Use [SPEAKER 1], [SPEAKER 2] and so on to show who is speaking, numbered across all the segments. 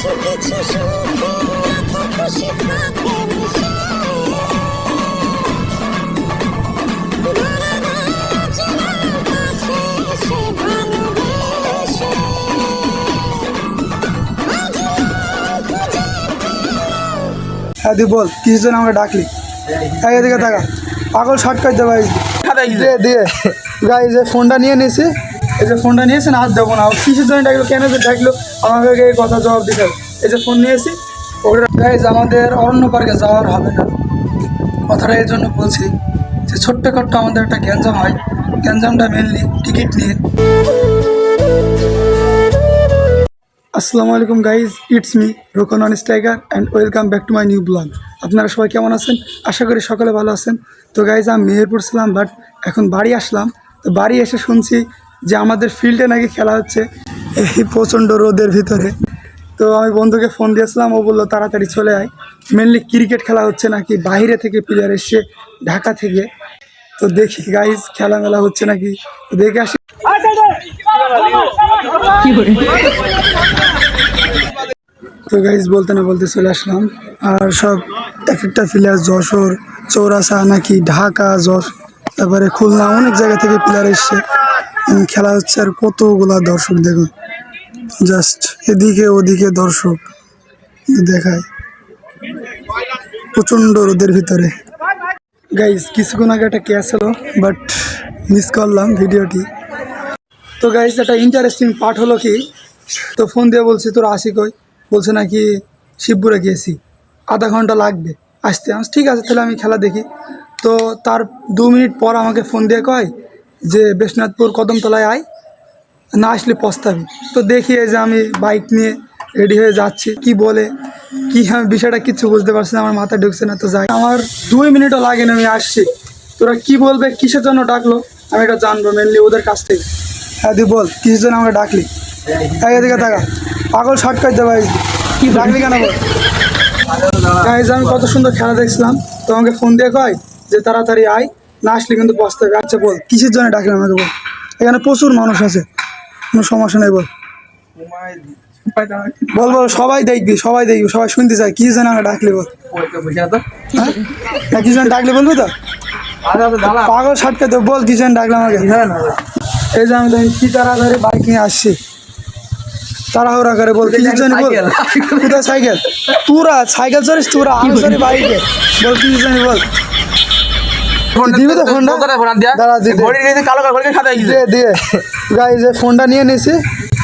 [SPEAKER 1] হ্যাঁ দি বল কিছু জন আমাকে ডাকলি এদিকে টাকা পাগল শর্টকাট দেবো দিয়ে দিয়ে গাইজ এই ফোনটা নিয়ে নিয়েছি, এই যে ফোনটা নিয়েছে না হাত দেবো না, কিসের জন্য ডাকলো কেন যে ডাকলো আমাকে এই কথা জবাব দিতে হবে। এই যে ফোন নিয়েছি ওটা গাইজ আমাদের অরণ্য পার্কে যাওয়ার হবে না, কথাটা এই জন্য বলছি যে ছোট্টখাট্ট আমাদের একটা গ্যাঞ্জাম হয়, গ্যাঞ্জামটা মেনলি টিকিট নিয়ে। আসসালামু আলাইকুম guys, it's me Rokon on striker and welcome back to my new blog. আপনারা সবাই কেমন আছেন? আশা করি সকলে ভালো আছেন। তো গাইজ আমি মেহেরপুর ছিলাম, বাট এখন বাড়ি আসলাম। তো বাড়ি এসে শুনছি যে আমাদের ফিল্ডে নাকি খেলা হচ্ছে এই প্রচণ্ড রোদের ভিতরে। তো আমি বন্ধুকে ফোন দিয়েছিলাম, ও বললো তাড়াতাড়ি চলে আয়, মেনলি ক্রিকেট খেলা হচ্ছে নাকি, বাইরে থেকে প্লেয়ার এসছে ঢাকা থেকে। তো দেখি গাইজ খেলা মেলা হচ্ছে নাকি, দেখে আসি। তো গাইজ বলতে না বলতে চলে আসলাম, আর সব এক একটা প্লেয়ার যশোর, চৌরাস্তা নাকি ঢাকা, তারপরে খুলনা, অনেক জায়গা থেকে প্লেয়ার এসছে, খেলা হচ্ছে। আর কতগুলা দর্শক দেখুন, জাস্ট এদিকে ওদিকে দর্শক দেখায় প্রচণ্ড রোদের ভিতরে। গাইজ কিছুক্ষণ আগে একটা ক্যাচ হলো, বাট মিস করলাম ভিডিওটি। তো গাইজ একটা ইন্টারেস্টিং পার্ট হলো কি, তো ফোন দিয়ে বলছি তোর আসি কই, বলছে নাকি শিবপুরে গিয়েছি, আধা ঘন্টা লাগবে আসতে। আমি ঠিক আছে তাহলে আমি খেলা দেখি। তো তার 2 মিনিট পর আমাকে ফোন দিয়ে কয় যে বিশ্বনাথপুর কদমতলায় আয়, না আসলে পস্তাবি। তো দেখি এই যে আমি বাইক নিয়ে রেডি হয়ে যাচ্ছি, কি বলে কি আমি বিষয়টা কিচ্ছু বুঝতে পারছি না, আমার মাথায় ঢুকছে না। তো যাই, আমার 2 মিনিটও লাগে না, আমি আসছি। তোরা কি বলবে, কিসের জন্য ডাকলো আমি এটা জানবো মেনলি ওদের কাছ থেকে। হ্যাঁ দি বল কিসের জন্য আমাকে ডাকলি, এদিকে টাকা পাগল শর্টকাট দেবো কি ডাকলি কেন বল। গাইজ আমি কত সুন্দর খেলা দেখছিলাম, তো আমাকে ফোন দিয়ে কয় যে তাড়াতাড়ি আয়, না আসলে কিন্তু পস্তাবে। আচ্ছা বল কিসের জন্য ডাকলি আমাকে বল, এখানে প্রচুর মানুষ আছে, কোনো সমস্যা নেই, বল বল বল সবাই দেখবি, সবাই দেখবি, সবাই শুনতে চাই কি জন্য আমাকে ডাকলি বল। হ্যাঁ কি জন্য ডাকলি বলবি তো, পাগল শর্টকাট দেবো, বল কি জন্য ডাকলি আমাকে। এই যে আমি কি তাড়াতাড়ি বাইক নিয়ে আসছি, তাড়াহুড়া করে বল কিসের জন্য বল। কোথায় সাইকেল, তোরা সাইকেল চড়িস, তোরা আমি চড়ি বাইকে, বল কিসের জন্য বল। দিবি তো ফোনটা, দাঁড়া দিয়ে গাইজ এই ফোনটা নিয়ে নিয়েছি,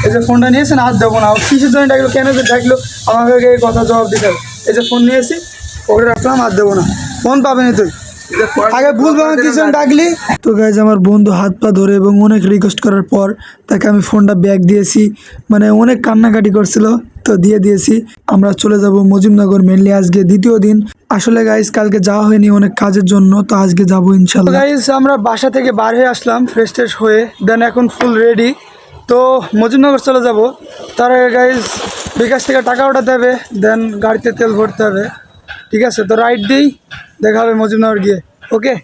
[SPEAKER 1] এই যে ফোনটা নিয়েছে না হাত দেবো না, কিসের জন্য ডাকলো কেন যে ডাকলো আমাকে এই কথা জবাব দিতে হবে। এই যে ফোন নিয়েছি ওকে রাখলাম, হাত দেবো না, ফোন পাবেনি তুই, আগে বলবো আমি কি জন্য ডাকলি। তো গাইজ আমার বন্ধু হাত পা ধরে এবং অনেক রিকোয়েস্ট করার পর তাকে আমি ফোনটা ব্যাক দিয়েছি, মানে অনেক কান্নাকাটি করছিল, তো দিয়ে দিয়েছি। আমরা চলে যাব মজিমনগর, মেনলি আজকে দ্বিতীয় দিন। আসলে গাইজ কালকে যাওয়া হয়নি অনেক কাজের জন্য, তো আজকে যাবো ইনশাল্লাহ। গাইজ আমরা বাসা থেকে বার হয়ে আসলাম ফ্রেশ ট্রেশ হয়ে, দেন এখন ফুল রেডি, তো মজিমনগর চলে যাব। তার আগে গাইজ বিকাশ থেকে টাকা ওঠাতে হবে, দেন গাড়িতে তেল ভরতে হবে। ঠিক আছে, তো রাইড দিই, দেখা হবে মজিমনগর গিয়ে, ওকে।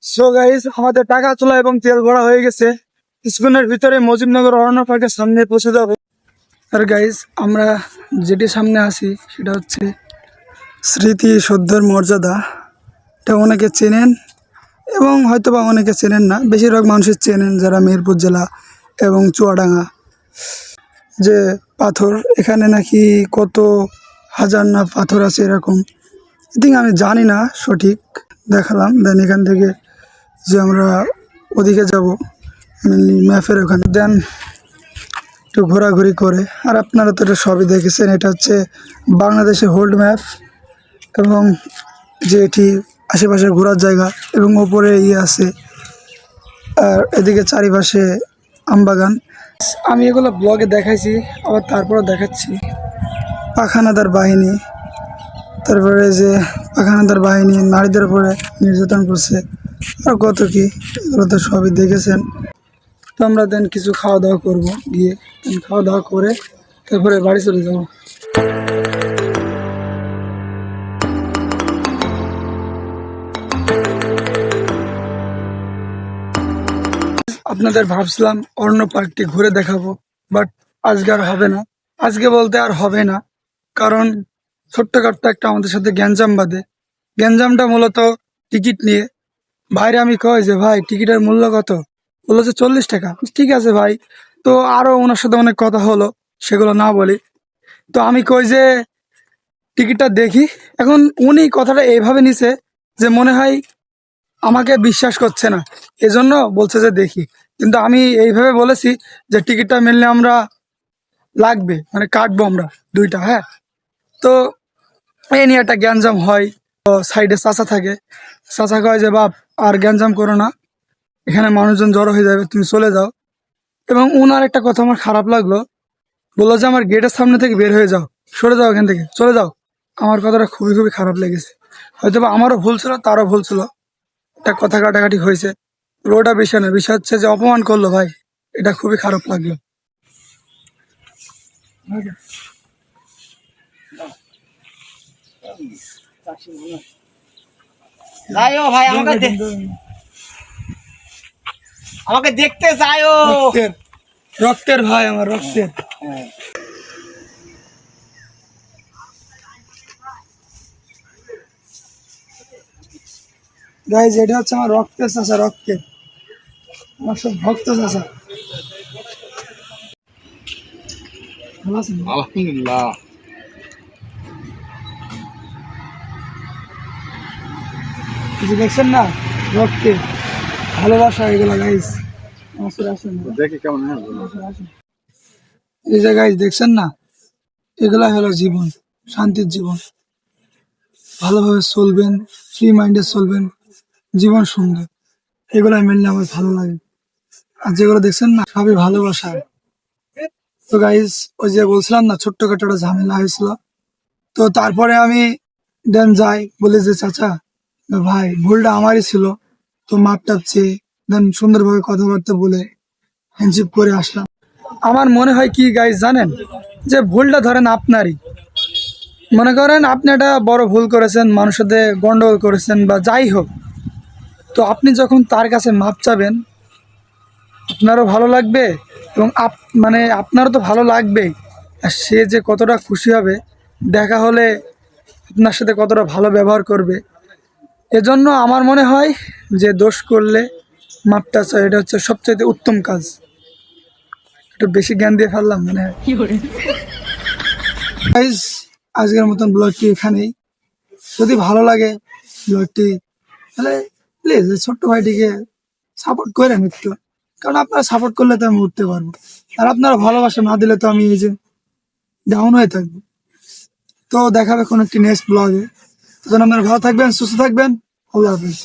[SPEAKER 1] সো গাইজ আমাদের টাকা তোলা এবং তেল ভরা হয়ে গেছে, কিছুক্ষণের ভিতরে মজিমনগর অরণ্য পার্কের সামনে পৌঁছে যাবে। আর গাইজ আমরা যেটি সামনে আসি সেটা হচ্ছে স্মৃতি সৌধের মর্যাদা। এটা অনেকে চেনেন এবং হয়তো বা অনেকে চেনেন না, বেশিরভাগ মানুষের চেনেন যারা মেহেরপুর জেলা এবং চুয়াডাঙ্গা। যে পাথর এখানে নাকি কত হাজার না পাথর আছে এরকম, ঠিক আমি জানি না সঠিক, দেখালাম। দেন এখান থেকে যে আমরা ওদিকে যাব মেনলি ম্যাপের ওখানে, দেন একটু ঘোরাঘুরি করে। আর আপনারা তো এটা সবই দেখেছেন, এটা হচ্ছে বাংলাদেশের হোল্ড ম্যাপ, এবং যে এটি আশেপাশে ঘোরার জায়গা এবং ওপরে আছে, আর এদিকে চারিপাশে আমবাগান। আমি এগুলো ব্লগে দেখাইছি, আবার তারপরে দেখাচ্ছি। পাখানাদার বাহিনী, তারপরে যে পাখানাদার বাহিনী নারীদের উপরে নির্যাতন করছে, আর কত কি, এগুলো তো সবই দেখেছেন। তো আমরা দেন কিছু খাওয়া দাওয়া করবো, গিয়ে খাওয়া দাওয়া করে তারপরে বাড়ি চলে যাবো। আপনাদের ভাবছিলাম অন্য পার্কটি ঘুরে দেখাবো, বাট আজকে আর হবে না। আজকে বলতে আর হবে না, কারণ ছোট্টখাট্ট একটা আমাদের সাথে গ্যাঞ্জাম বাঁধে। গ্যাঞ্জামটা মূলত টিকিট নিয়ে। বাইরে আমি কই যে ভাই টিকিটের মূল্য কত, বললো যে 40 টাকা। ঠিক আছে ভাই, তো আরো ওনার সাথে অনেক কথা হলো, সেগুলো না বলি। তো আমি কই যে টিকিটটা দেখি। এখন উনি কথাটা এইভাবে নিছে যে মনে হয় আমাকে বিশ্বাস করছে না, এজন্য বলছে যে দেখি। কিন্তু আমি এইভাবে বলেছি যে টিকিটটা মিললে আমরা লাগবে, মানে কাটবো আমরা দুইটা, হ্যাঁ। তো এই নিয়ে একটা গ্যাঞ্জাম হয়। তো সাইডে চাচা থাকে, চাচা কয় যে বাপ আর গ্যাঞ্জাম করো না, এখানে মানুষজন জড়ো হয়ে যাবে, তুমি চলে যাও। এবং উনার একটা কথা আমার খারাপ লাগলো, বললো যে আমার গেটের সামনে থেকে বের হয়ে যাও, সরে যাও, এখান থেকে চলে যাও। আমার কথাটা খুবই খুবই খারাপ লেগেছে। হয়তো বা আমারও ভুল ছিল, তারও ভুল ছিল, একটা কথা কাটাকাটি হয়েছে। ওটা বিষয় না, বিষয় হচ্ছে যে অপমান করলো ভাই, এটা খুবই খারাপ লাগলো।
[SPEAKER 2] যাইও ভাই, আমাকে দেখতে যাইও।
[SPEAKER 1] রক্তের রক্তের ভাই, আমার রক্তের। গাইজ এটা হচ্ছে আমার রক্তের চাচা, রক্তের, আমার সব ভক্ত চাচা। ভালো আছেন?
[SPEAKER 2] আলহামদুলিল্লাহ।
[SPEAKER 1] কিছু দেখছেন না, রক্তের ভালোবাসা এগুলো গাইজ। আমার সাথে আসেন,
[SPEAKER 2] দেখি কেমন হয়।
[SPEAKER 1] আসেন। এই যে গাইজ দেখছেন না, এগুলা হলো জীবন, শান্তির জীবন। ভালোভাবে চলবেন, ফ্রি মাইন্ডে চলবেন, জীবন সুন্দর। এগুলা মেনলি আমার ভালো লাগে। আর যেগুলো দেখছেন না, সবই ভালোবাসা। তো গাইজ ওই যে বলছিলাম না, ছোট্টখাটো একটা ঝামেলা হয়েছিল। তো তারপরে আমি দেন যাই, বলি যে চাচা ভাই ভুলটা আমারই ছিল, তো মাপ টাপ চেয়ে দেন সুন্দরভাবে কথাবার্তা বলে হ্যান্ডশিপ করে আসলাম। আমার মনে হয় কি গাইজ জানেন, যে ভুলটা ধরেন আপনারই, মনে করেন আপনি একটা বড় ভুল করেছেন, মানুষের সাথে গন্ডগোল করেছেন বা যাই হোক, তো আপনি যখন তার কাছে মাপ চাবেন, আপনারও ভালো লাগবে এবং মানে আপনারও তো ভালো লাগবেই। আর সে যে কতটা খুশি হবে, দেখা হলে আপনার সাথে কতটা ভালো ব্যবহার করবে। এজন্য আমার মনে হয় যে দোষ করলে মাপটা চাই, এটা হচ্ছে সবচেয়ে উত্তম কাজ। একটু বেশি জ্ঞান দিয়ে ফেললাম মনে হয়। গাইস, আজকের মতন ব্লগটি এখানেই। যদি ভালো লাগে ব্লগটি, তাহলে প্লিজ ছোট্ট ভাইটিকে সাপোর্ট করেন একটু, কারণ আপনারা সাপোর্ট করলে তো আমি উঠতে পারবো, আর আপনারা ভালোবাসা না দিলে তো আমি এই যে ডাউন হয়ে থাকবো। তো দেখাবে কোনো একটি নেক্সট ব্লগে। তখন আপনারা ভালো থাকবেন, সুস্থ থাকবেন। আল্লাহ হাফিজ।